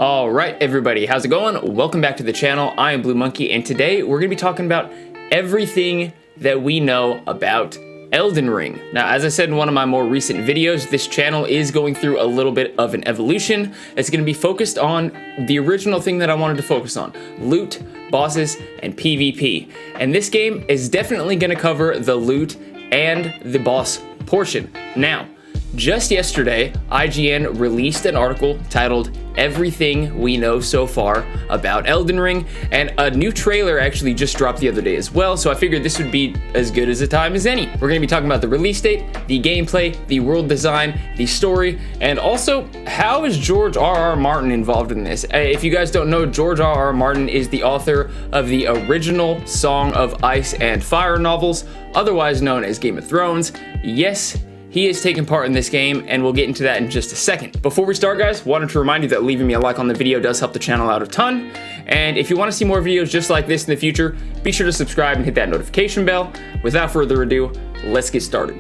All right, everybody, how's it going? Welcome back to the channel. I am Blue Monkey, and today we're gonna be talking about everything that we know about Elden Ring. Now, as I said in one of my more recent videos, this channel is going through a little bit of an evolution. It's gonna be focused on the original thing that I wanted to focus on: loot, bosses, and PvP. And this game is definitely gonna cover the loot and the boss portion. Now, just yesterday, IGN released an article titled "Everything We Know So Far About Elden Ring," and a new trailer actually just dropped the other day as well, so I figured this would be as good as a time as any. We're going to be talking about the release date, the gameplay, the world design, the story, and also how is George R.R. Martin involved in this. If you guys don't know, George R.R. Martin is the author of the original Song of Ice and Fire novels, otherwise known as Game of Thrones. Yes, he is taking part in this game, and we'll get into that in just a second. Before we start, guys, wanted to remind you that leaving me a like on the video does help the channel out a ton. And if you want to see more videos just like this in the future, be sure to subscribe and hit that notification bell. Without further ado, let's get started.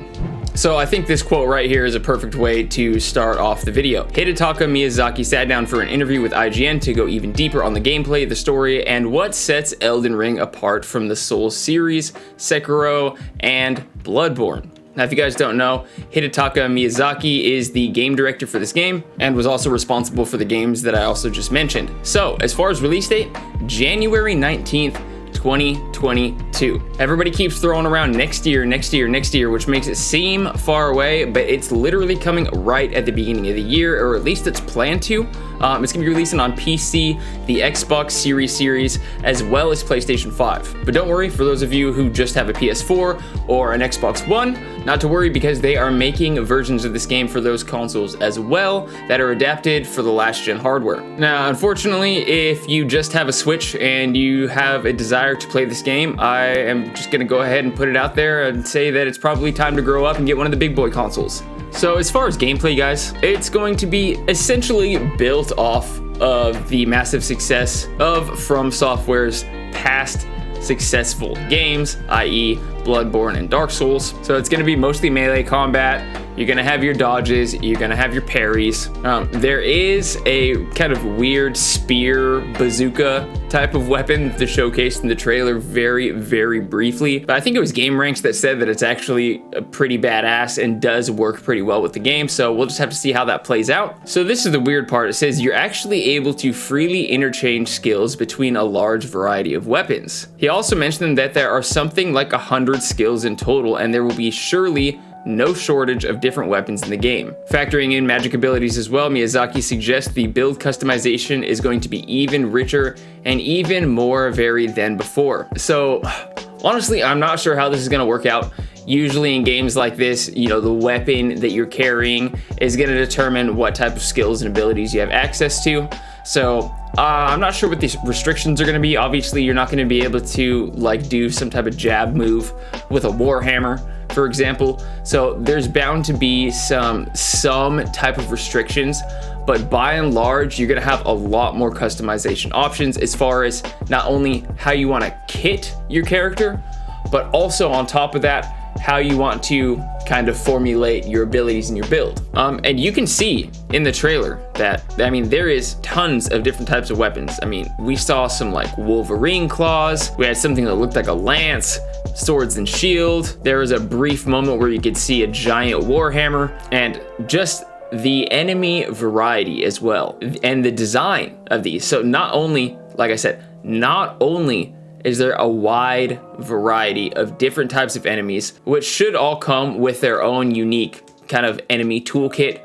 So I think this quote right here is a perfect way to start off the video. Hidetaka Miyazaki sat down for an interview with IGN to go even deeper on the gameplay, the story, and what sets Elden Ring apart from the Souls series, Sekiro, and Bloodborne. Now, if you guys don't know, Hidetaka Miyazaki is the game director for this game and was also responsible for the games that I also just mentioned. So, as far as release date, January 19th, 2022. Everybody keeps throwing around next year, which makes it seem far away, but it's literally coming right at the beginning of the year, or at least it's planned to. It's gonna be releasing on PC, the Xbox Series, as well as PlayStation 5. But don't worry, for those of you who just have a PS4 or an Xbox One, not to worry, because they are making versions of this game for those consoles as well that are adapted for the last gen hardware. Now, unfortunately, if you just have a Switch and you have a desire to play this game, I am just gonna go ahead and put it out there and say that it's probably time to grow up and get one of the big boy consoles. So as far as gameplay, guys, it's going to be essentially built off of the massive success of From Software's past successful games, i.e. Bloodborne and Dark Souls. So it's gonna be mostly melee combat. You're gonna have your dodges, you're gonna have your parries. There is a kind of weird spear bazooka type of weapon that they showcased in the trailer very briefly. But I think it was GameRanks that said that it's actually pretty badass and does work pretty well with the game. So we'll just have to see how that plays out. So this is the weird part. It says you're actually able to freely interchange skills between a large variety of weapons. He also mentioned that there are something like 100 skills in total, and there will be surely no shortage of different weapons in the game. Factoring in magic abilities as well, Miyazaki suggests the build customization is going to be even richer and even more varied than before. So honestly, I'm not sure how this is going to work out. Usually in games like this, you know, the weapon that you're carrying is going to determine what type of skills and abilities you have access to. So I'm not sure what these restrictions are going to be. Obviously, you're not going to be able to like do some type of jab move with a warhammer, for example. So there's bound to be some type of restrictions, but by and large, you're gonna have a lot more customization options as far as not only how you want to kit your character, but also on top of that, how you want to kind of formulate your abilities in your build. And you can see in the trailer that, I mean, there is tons of different types of weapons. I mean, we saw some like Wolverine claws, we had something that looked like a lance, swords and shield. There was a brief moment where you could see a giant warhammer, and just the enemy variety as well, and the design of these. So not only, like I said, not only is there a wide variety of different types of enemies, which should all come with their own unique kind of enemy toolkit,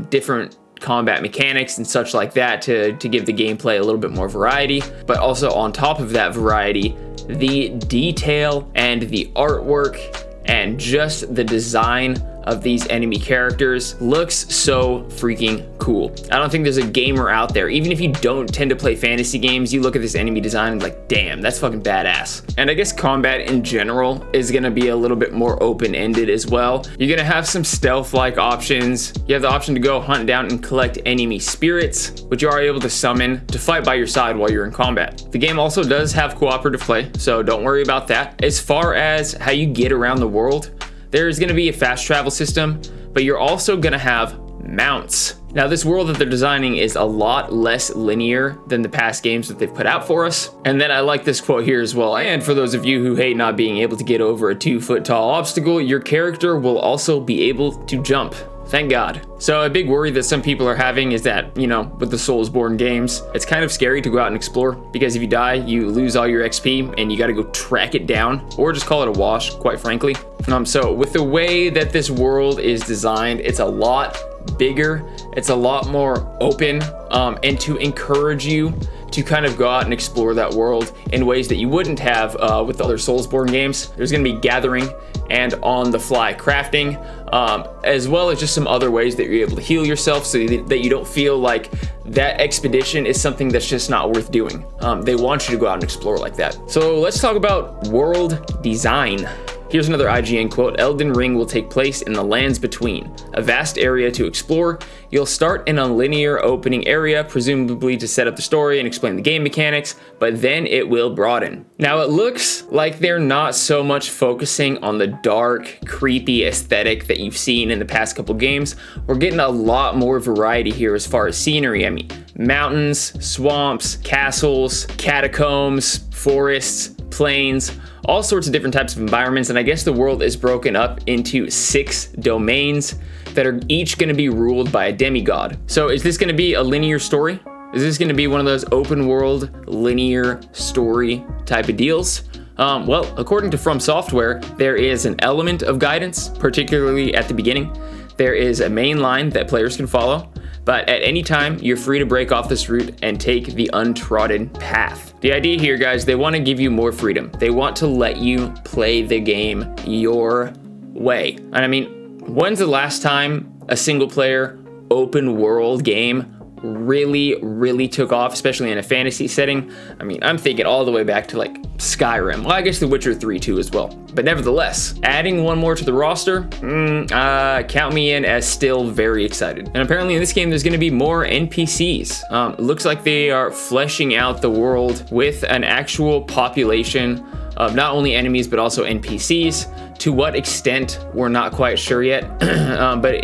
different combat mechanics and such like that to give the gameplay a little bit more variety. But also on top of that variety, the detail and the artwork and just the design of these enemy characters looks so freaking cool. I don't think there's a gamer out there, even if you don't tend to play fantasy games, you look at this enemy design and be like, damn, that's fucking badass. And I guess combat in general is gonna be a little bit more open-ended as well. You're gonna have some stealth-like options. You have the option to go hunt down and collect enemy spirits, which you are able to summon to fight by your side while you're in combat. The game also does have cooperative play, so don't worry about that. As far as how you get around the world, there's gonna be a fast travel system, but you're also gonna have mounts. Now, this world that they're designing is a lot less linear than the past games that they've put out for us. And then I like this quote here as well. And for those of you who hate not being able to get over a 2-foot tall obstacle, your character will also be able to jump. Thank God. So a big worry that some people are having is that, you know, with the Soulsborne games, it's kind of scary to go out and explore, because if you die, you lose all your XP and you got to go track it down, or just call it a wash, quite frankly. So with the way that this world is designed, it's a lot bigger, it's a lot more open, and to encourage you to kind of go out and explore that world in ways that you wouldn't have with the other Soulsborne games. There's going to be gathering and on-the-fly crafting, as well as just some other ways that you're able to heal yourself so that you don't feel like that expedition is something that's just not worth doing. They want you to go out and explore like that. So let's talk about world design. Here's another IGN quote. Elden Ring will take place in the lands between, a vast area to explore. You'll start in a linear opening area, presumably to set up the story and explain the game mechanics, but then it will broaden. Now, it looks like they're not so much focusing on the dark, creepy aesthetic that you've seen in the past couple games. We're getting a lot more variety here as far as scenery. I mean, mountains, swamps, castles, catacombs, forests, plains, all sorts of different types of environments. And I guess the world is broken up into 6 domains that are each going to be ruled by a demigod. So is this going to be a linear story? Is this going to be one of those open world linear story type of deals? Well, according to From Software, there is an element of guidance, particularly at the beginning. There is a main line that players can follow, but at any time, you're free to break off this route and take the untrodden path. The idea here, guys, they want to give you more freedom. They want to let you play the game your way. And I mean, when's the last time a single player open world game really took off, especially in a fantasy setting? I mean, I'm thinking all the way back to like Skyrim. Well, I guess The Witcher 3 too as well. But nevertheless, adding one more to the roster, count me in as still very excited. And apparently in this game, there's going to be more NPCs. It looks like they are fleshing out the world with an actual population of not only enemies, but also NPCs. To what extent, we're not quite sure yet. But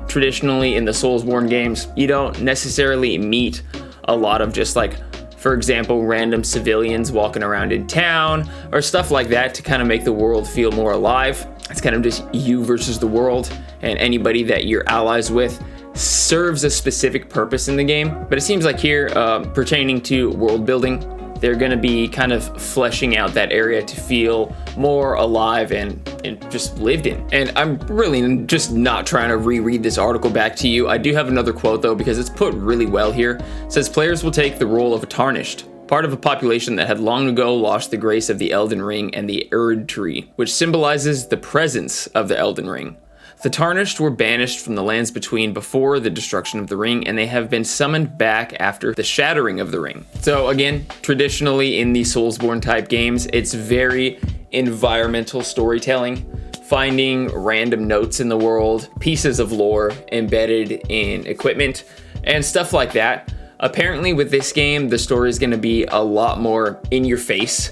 traditionally in the Soulsborne games, you don't necessarily meet a lot of just like, for example, random civilians walking around in town or stuff like that to kind of make the world feel more alive. It's kind of just you versus the world, and anybody that you're allies with serves a specific purpose in the game. But it seems like here, pertaining to world building, they're going to be kind of fleshing out that area to feel more alive and just lived in. And I'm really just not trying to reread this article back to you. I do have another quote though, because it's put really well here. It says, players will take the role of a tarnished, part of a population that had long ago lost the grace of the Elden Ring and the Erd tree, which symbolizes the presence of the Elden Ring. The Tarnished were banished from the lands between before the destruction of the ring, and they have been summoned back after the shattering of the ring. So again, traditionally in these Soulsborne type games, it's very environmental storytelling, finding random notes in the world, pieces of lore embedded in equipment, and stuff like that. Apparently with this game, the story is going to be a lot more in your face.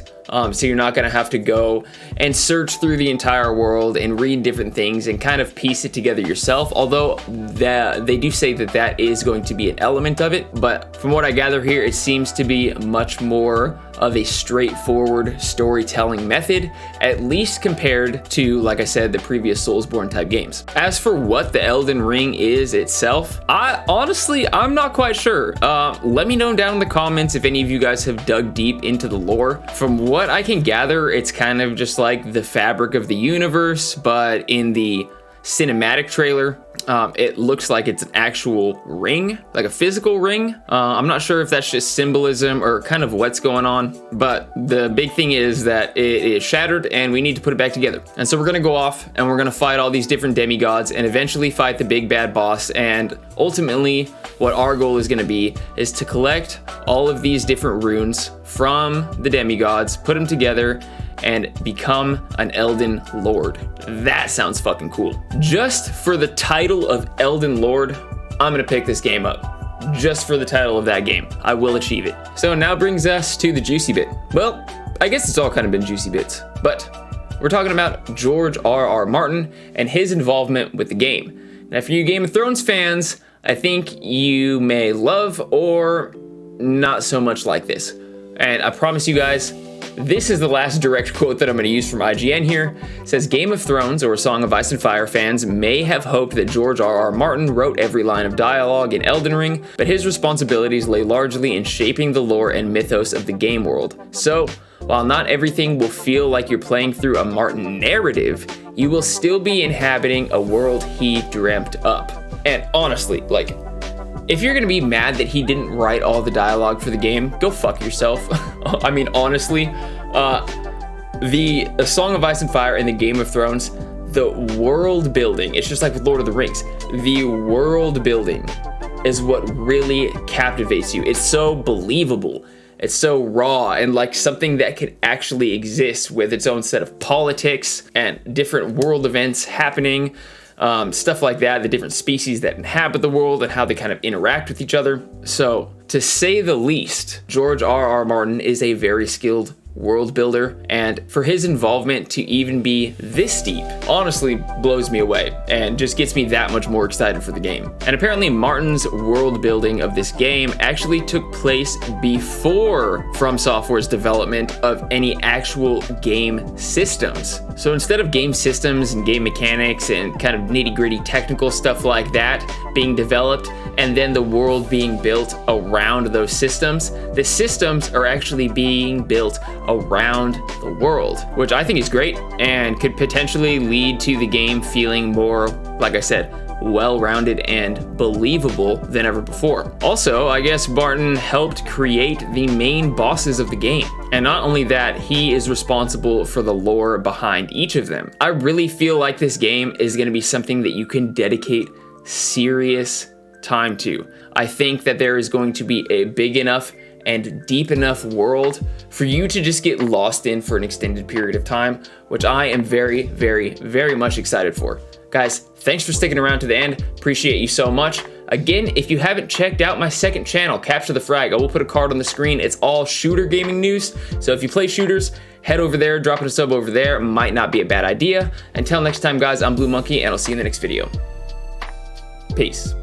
So you're not going to have to go and search through the entire world and read different things and kind of piece it together yourself. Although they do say that that is going to be an element of it. But from what I gather here, it seems to be much more of a straightforward storytelling method, at least compared to, like I said, the previous Soulsborne type games. As for what the Elden Ring is itself, I'm not quite sure. Let me know down in the comments if any of you guys have dug deep into the lore. From what I can gather, it's kind of just like the fabric of the universe, but in the cinematic trailer, it looks like it's an actual ring, like a physical ring. I'm not sure if that's just symbolism or kind of what's going on, but the big thing is that it is shattered and we need to put it back together. And so we're gonna go off and we're gonna fight all these different demigods and eventually fight the big bad boss. And ultimately, what our goal is gonna be is to collect all of these different runes from the demigods, put them together, and become an Elden Lord. That sounds fucking cool. Just for the title of Elden Lord, I'm gonna pick this game up. Just for the title of that game. I will achieve it. So now brings us to the juicy bit. Well, I guess it's all kind of been juicy bits, but we're talking about George R.R. Martin and his involvement with the game. Now, for you Game of Thrones fans, I think you may love or not so much like this. And I promise you guys, this is the last direct quote that I'm going to use from IGN here. It says, Game of Thrones or Song of Ice and Fire fans may have hoped that George R.R. Martin wrote every line of dialogue in Elden Ring, but his responsibilities lay largely in shaping the lore and mythos of the game world. So, while not everything will feel like you're playing through a Martin narrative, you will still be inhabiting a world he dreamt up. And honestly, like, if you're gonna be mad that he didn't write all the dialogue for the game, go fuck yourself. I mean, honestly, the Song of Ice and Fire and the Game of Thrones, the world building, it's just like with Lord of the Rings. The world building is what really captivates you. It's so believable. It's so raw and like something that could actually exist with its own set of politics and different world events happening. Stuff like that, the different species that inhabit the world and how they kind of interact with each other. So, to say the least, George R.R. Martin is a very skilled world builder, and for his involvement to even be this deep honestly blows me away and just gets me that much more excited for the game. And apparently Martin's world building of this game actually took place before From Software's development of any actual game systems. So instead of game systems and game mechanics and kind of nitty-gritty technical stuff like that being developed and then the world being built around those systems, the systems are actually being built around the world, which I think is great and could potentially lead to the game feeling more, like I said, well-rounded and believable than ever before. Also, I guess Martin helped create the main bosses of the game. And not only that, he is responsible for the lore behind each of them. I really feel like this game is going to be something that you can dedicate serious time to. I think that there is going to be a big enough and deep enough world for you to just get lost in for an extended period of time, which I am very, very, very much excited for. Guys, thanks for sticking around to the end. Appreciate you so much. Again, if you haven't checked out my second channel, Capture the Frag, I will put a card on the screen. It's all shooter gaming news. So if you play shooters, head over there, dropping a sub over there. Might not be a bad idea. Until next time, guys, I'm Blue Monkey, and I'll see you in the next video. Peace.